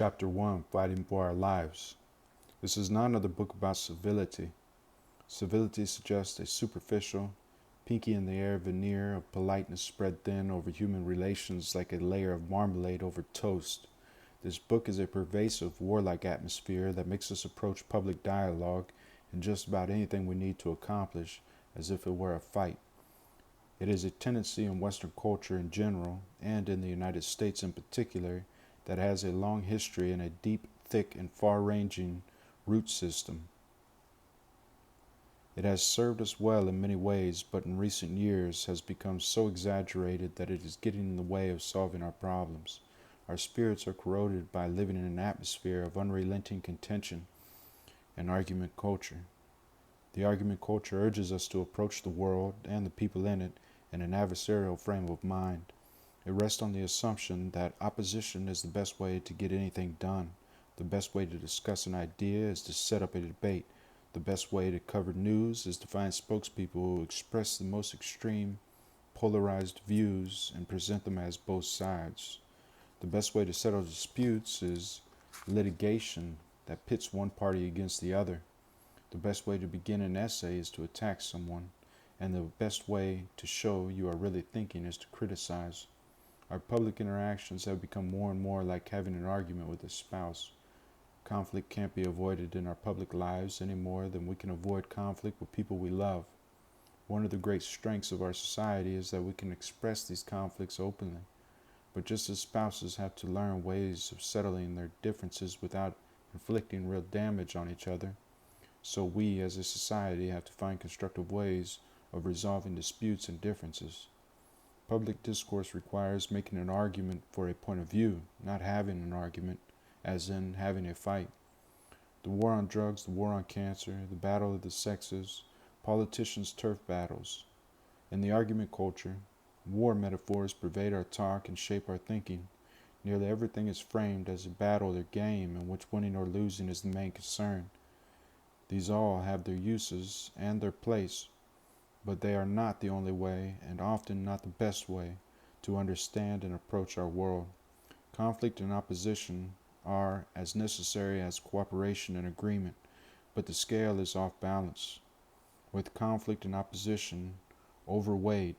Chapter 1, Fighting for Our Lives. This is not another book about civility. Civility suggests a superficial, pinky in the air veneer of politeness spread thin over human relations like a layer of marmalade over toast. This book is a pervasive, warlike atmosphere that makes us approach public dialogue and just about anything we need to accomplish as if it were a fight. It is a tendency in Western culture in general, and in the United States in particular, that has a long history and a deep, thick, and far-ranging root system. It has served us well in many ways, but in recent years has become so exaggerated that it is getting in the way of solving our problems. Our spirits are corroded by living in an atmosphere of unrelenting contention and argument culture. The argument culture urges us to approach the world and the people in it in an adversarial frame of mind. It rests on the assumption that opposition is the best way to get anything done. The best way to discuss an idea is to set up a debate. The best way to cover news is to find spokespeople who express the most extreme, polarized views and present them as both sides. The best way to settle disputes is litigation that pits one party against the other. The best way to begin an essay is to attack someone, and the best way to show you are really thinking is to criticize. Our public interactions have become more and more like having an argument with a spouse. Conflict can't be avoided in our public lives any more than we can avoid conflict with people we love. One of the great strengths of our society is that we can express these conflicts openly. But just as spouses have to learn ways of settling their differences without inflicting real damage on each other, so we as a society have to find constructive ways of resolving disputes and differences. Public discourse requires making an argument for a point of view, not having an argument, as in having a fight. The war on drugs, the war on cancer, the battle of the sexes, politicians' turf battles. In the argument culture, war metaphors pervade our talk and shape our thinking. Nearly everything is framed as a battle or game in which winning or losing is the main concern. These all have their uses and their place, but they are not the only way, and often not the best way, to understand and approach our world. Conflict and opposition are as necessary as cooperation and agreement, but the scale is off balance, with conflict and opposition overweight.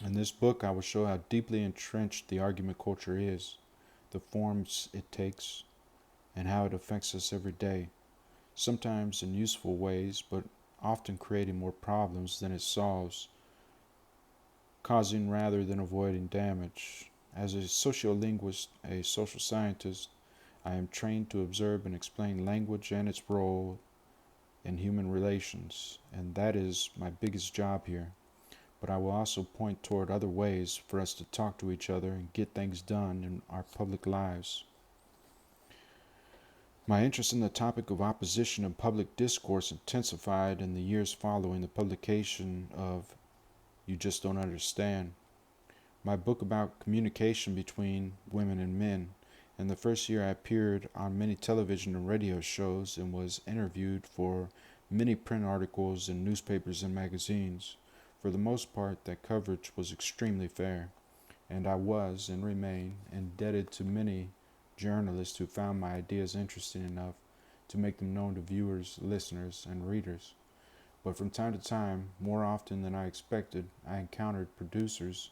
In this book, I will show how deeply entrenched the argument culture is, the forms it takes, and how it affects us every day, sometimes in useful ways, but often creating more problems than it solves, causing rather than avoiding damage. As a sociolinguist, a social scientist, I am trained to observe and explain language and its role in human relations, and that is my biggest job here. But I will also point toward other ways for us to talk to each other and get things done in our public lives. My interest in the topic of opposition and public discourse intensified in the years following the publication of You Just Don't Understand, my book about communication between women and men. In the first year, I appeared on many television and radio shows and was interviewed for many print articles in newspapers and magazines. For the most part, that coverage was extremely fair, and I was and remain indebted to many journalists who found my ideas interesting enough to make them known to viewers, listeners, and readers. But from time to time, more often than I expected, I encountered producers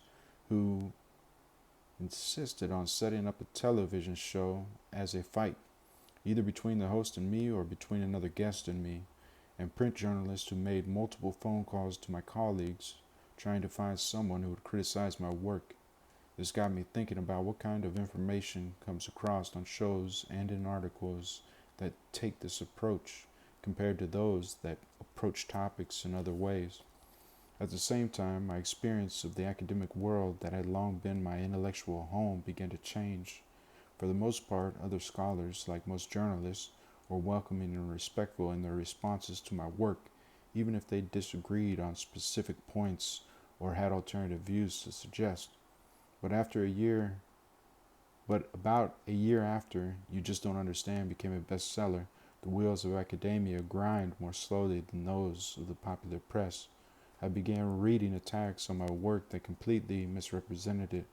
who insisted on setting up a television show as a fight, either between the host and me or between another guest and me, and print journalists who made multiple phone calls to my colleagues trying to find someone who would criticize my work. This got me thinking about what kind of information comes across on shows and in articles that take this approach compared to those that approach topics in other ways. At the same time, my experience of the academic world that had long been my intellectual home began to change. For the most part, other scholars, like most journalists, were welcoming and respectful in their responses to my work, even if they disagreed on specific points or had alternative views to suggest. But about a year after You Just Don't Understand became a bestseller, the wheels of academia grind more slowly than those of the popular press. I began reading attacks on my work that completely misrepresented it.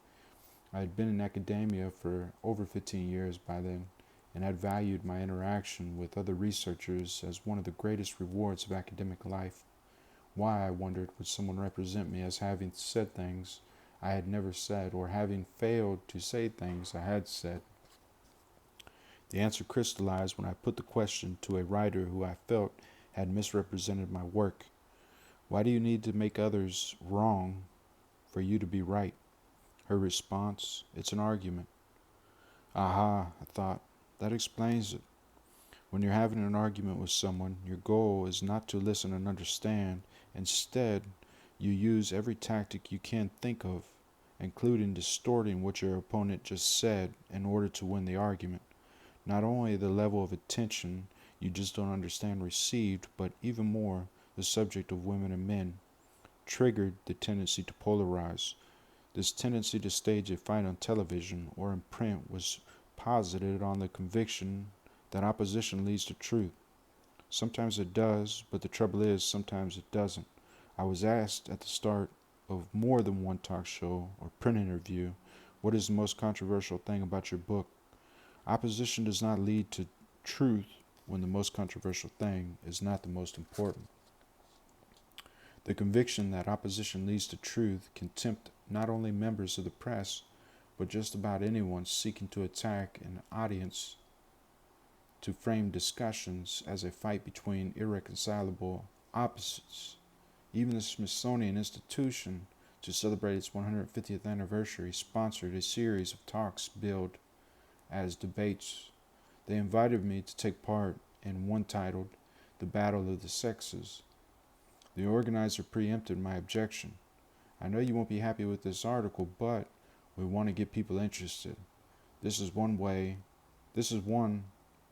I had been in academia for over 15 years by then and had valued my interaction with other researchers as one of the greatest rewards of academic life. Why, I wondered, would someone represent me as having said things I had never said or having failed to say things I had said? The answer crystallized when I put the question to a writer who I felt had misrepresented my work. Why do you need to make others wrong for you to be right? Her response, it's an argument. Aha, I thought, that explains it. When you're having an argument with someone, your goal is not to listen and understand. Instead, you use every tactic you can think of, including distorting what your opponent just said in order to win the argument. Not only the level of attention you just don't understand received, but even more, the subject of women and men, triggered the tendency to polarize. This tendency to stage a fight on television or in print was posited on the conviction that opposition leads to truth. Sometimes it does, but the trouble is, sometimes it doesn't. I was asked at the start of more than one talk show or print interview, what is the most controversial thing about your book? Opposition does not lead to truth when the most controversial thing is not the most important. The conviction that opposition leads to truth can tempt not only members of the press, but just about anyone seeking to attack an audience to frame discussions as a fight between irreconcilable opposites. Even the Smithsonian Institution, to celebrate its 150th anniversary, sponsored a series of talks billed as debates. They invited me to take part in one titled The Battle of the Sexes. The organizer preempted my objection. I know you won't be happy with this article, but we want to get people interested. This is one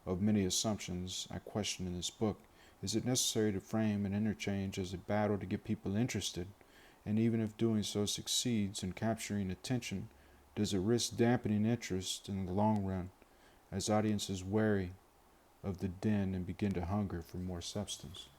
of many assumptions I question in this book. Is it necessary to frame an interchange as a battle to get people interested? And even if doing so succeeds in capturing attention, does it risk dampening interest in the long run as audiences weary of the din and begin to hunger for more substance?